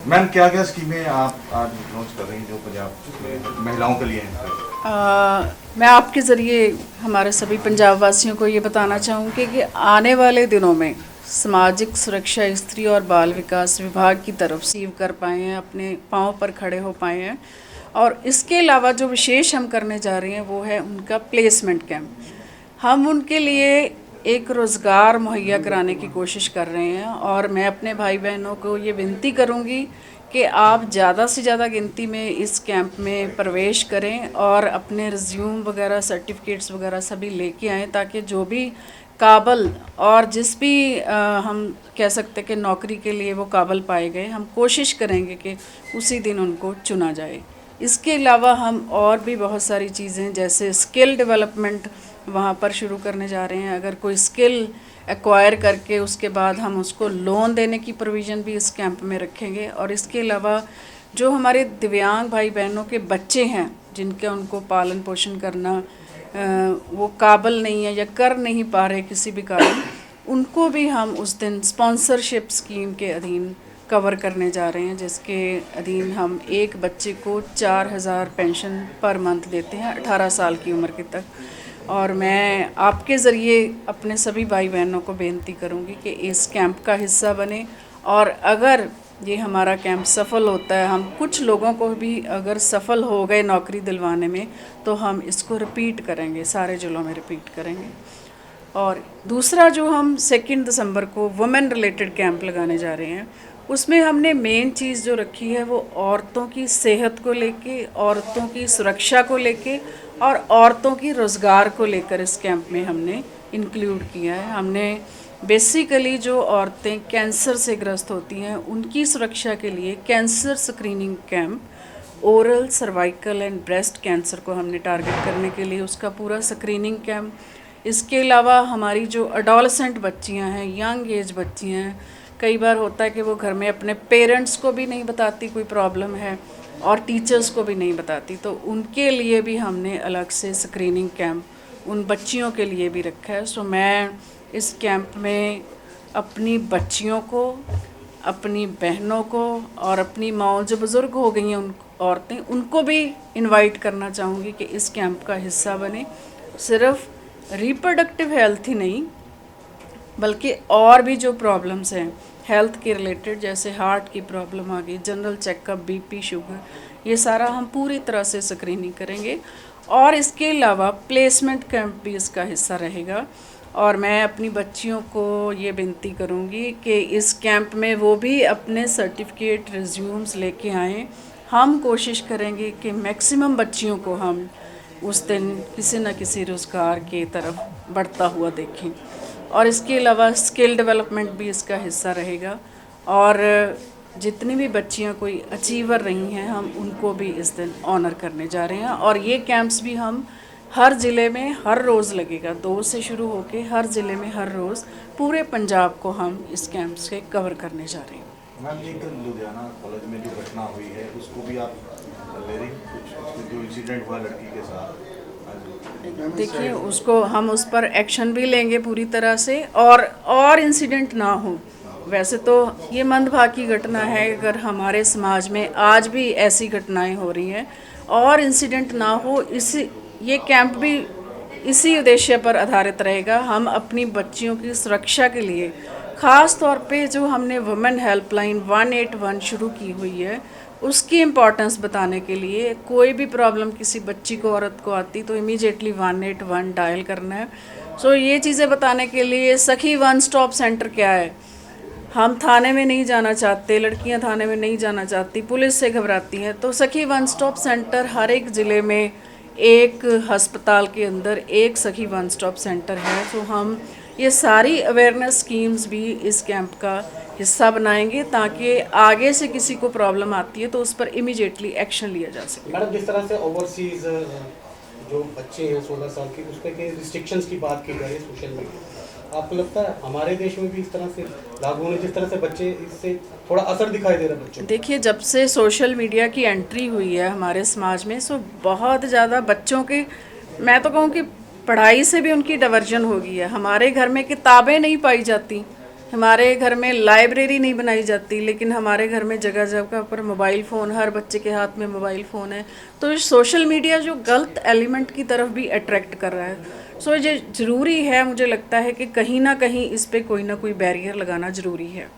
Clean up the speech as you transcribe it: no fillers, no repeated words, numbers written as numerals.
Ma'am क्या क्या स्कीमें आप आज लॉन्च कर रही हैं जो पंजाब में महिलाओं के लिए हैं? मैं आपके ज़रिए हमारे सभी पंजाब वासियों को ये बताना चाहूँगी कि आने वाले दिनों में सामाजिक सुरक्षा स्त्री और बाल विकास विभाग की तरफ रिसीव कर पाए हैं, अपने पाँव पर खड़े हो पाए हैं। और इसके अलावा जो विशेष हम करने जा रहे हैं वो है उनका प्लेसमेंट कैंप। हम उनके लिए एक रोज़गार मुहैया कराने की कोशिश कर रहे हैं और मैं अपने भाई बहनों को ये विनती करूँगी कि आप ज़्यादा से ज़्यादा गिनती में इस कैंप में प्रवेश करें और अपने रिज्यूम वगैरह सर्टिफिकेट्स वगैरह सभी लेके आएँ, ताकि जो भी काबिल और जिस भी हम कह सकते कि नौकरी के लिए वो काबिल पाए गए, हम कोशिश करेंगे कि उसी दिन उनको चुना जाए। इसके अलावा हम और भी बहुत सारी चीज़ें जैसे स्किल डेवलपमेंट वहाँ पर शुरू करने जा रहे हैं। अगर कोई स्किल एक्वायर करके उसके बाद हम उसको लोन देने की प्रोविज़न भी इस कैंप में रखेंगे। और इसके अलावा जो हमारे दिव्यांग भाई बहनों के बच्चे हैं जिनके उनको पालन पोषण करना वो काबिल नहीं है या कर नहीं पा रहे किसी भी कारण, उनको भी हम उस दिन स्पॉन्सरशिप स्कीम के अधीन कवर करने जा रहे हैं, जिसके अधीन हम एक बच्चे को 4,000 पेंशन पर मंथ देते हैं 18 साल की उम्र के तक। और मैं आपके ज़रिए अपने सभी भाई बहनों को बेनती करूंगी कि इस कैंप का हिस्सा बने। और अगर ये हमारा कैंप सफल होता है, हम कुछ लोगों को भी अगर सफल हो गए नौकरी दिलवाने में, तो हम इसको रिपीट करेंगे, सारे ज़िलों में रिपीट करेंगे। और दूसरा जो हम 2 दिसंबर को वुमेन रिलेटेड कैंप लगाने जा रहे हैं, उसमें हमने मेन चीज़ जो रखी है वो औरतों की सेहत को लेके, औरतों की सुरक्षा को लेके और औरतों की रोज़गार को लेकर इस कैंप में हमने इंक्लूड किया है। हमने बेसिकली जो औरतें कैंसर से ग्रस्त होती हैं उनकी सुरक्षा के लिए cancer screening camp, oral cervical and breast cancer को हमने टारगेट करने के लिए उसका पूरा स्क्रीनिंग कैंप। इसके अलावा हमारी जो अडोलसेंट बच्चियां हैं, यंग एज बच्चियां हैं, कई बार होता है कि वो घर में अपने पेरेंट्स को भी नहीं बताती कोई प्रॉब्लम है और टीचर्स को भी नहीं बताती, तो उनके लिए भी हमने अलग से स्क्रीनिंग कैंप उन बच्चियों के लिए भी रखा है। सो मैं इस कैंप में अपनी बच्चियों को, अपनी बहनों को और अपनी माँ जो बुज़ुर्ग हो गई हैं उन औरतें, उनको भी इनवाइट करना चाहूँगी कि इस कैंप का हिस्सा बने। सिर्फ रिप्रोडक्टिव हेल्थ ही नहीं बल्कि और भी जो प्रॉब्लम्स हैं हेल्थ के रिलेटेड, जैसे हार्ट की प्रॉब्लम आ गई, जनरल चेकअप, बीपी, शुगर, ये सारा हम पूरी तरह से स्क्रीनिंग करेंगे। और इसके अलावा प्लेसमेंट कैंप भी इसका हिस्सा रहेगा। और मैं अपनी बच्चियों को ये विनती करूँगी कि इस कैंप में वो भी अपने सर्टिफिकेट, रिज्यूम्स लेके आएँ। हम कोशिश करेंगे कि मैक्सिमम बच्चियों को हम उस दिन किसी न किसी रोज़गार की तरफ बढ़ता हुआ देखें। और इसके अलावा स्किल डेवलपमेंट भी इसका हिस्सा रहेगा। और जितनी भी बच्चियां कोई अचीवर रही हैं, हम उनको भी इस दिन ऑनर करने जा रहे हैं। और ये कैंप्स भी हम हर ज़िले में हर रोज़ लगेगा, 2 से शुरू होके हर ज़िले में हर रोज़ पूरे पंजाब को हम इस कैंप्स के कवर करने जा रहे हैं। मैम एक लुधियाना कॉलेज में जो घटना हुई है उसको भी आप ले रही, कुछ जो इंसिडेंट हुआ लड़की के साथ? देखिए, उसको हम उस पर एक्शन भी लेंगे पूरी तरह से और इंसिडेंट ना हो। वैसे तो ये मंदभागी घटना है, अगर हमारे समाज में आज भी ऐसी घटनाएं हो रही हैं और इंसिडेंट ना हो, ये कैंप भी इसी उद्देश्य पर आधारित रहेगा। हम अपनी बच्चियों की सुरक्षा के लिए ख़ास तौर पे जो हमने वुमेन हेल्पलाइन 181 शुरू की हुई है, उसकी इम्पॉर्टेंस बताने के लिए, कोई भी प्रॉब्लम किसी बच्ची को, औरत को आती तो इमीडिएटली 181 डायल करना है। सो ये चीज़ें बताने के लिए सखी वन स्टॉप सेंटर क्या है। हम थाने में नहीं जाना चाहते, लड़कियां थाने में नहीं जाना चाहती, पुलिस से घबराती हैं, तो सखी वन स्टॉप सेंटर हर एक ज़िले में, एक अस्पताल के अंदर एक सखी वन स्टॉप सेंटर है। तो हम ये सारी अवेयरनेस स्कीम्स भी इस कैंप का हिस्सा बनाएंगे, ताकि आगे से किसी को प्रॉब्लम आती है तो उस पर इमीडिएटली एक्शन लिया जा सके। मैडम, जिस तरह से ओवरसीज जो बच्चे हैं 16 साल के, उस पर के रिस्ट्रिक्शंस की बात की गई है सोशल मीडिया, आपको लगता है हमारे देश में भी इस तरह से लागू होने, जिस तरह से बच्चे, इससे थोड़ा असर दिखाई दे रहा है बच्चों? देखिए, जब से सोशल मीडिया की एंट्री हुई है हमारे समाज में, सो बहुत ज़्यादा बच्चों के, मैं तो कहूँ कि पढ़ाई से भी उनकी डाइवर्जन हो गई है। हमारे घर में किताबें नहीं पाई जाती, हमारे घर में लाइब्रेरी नहीं बनाई जाती, लेकिन हमारे घर में जगह जगह पर मोबाइल फ़ोन, हर बच्चे के हाथ में मोबाइल फ़ोन है। तो सोशल मीडिया जो गलत एलिमेंट की तरफ भी अट्रैक्ट कर रहा है। सो ये ज़रूरी है, मुझे लगता है कि कहीं ना कहीं इस पे कोई ना कोई बैरियर लगाना ज़रूरी है।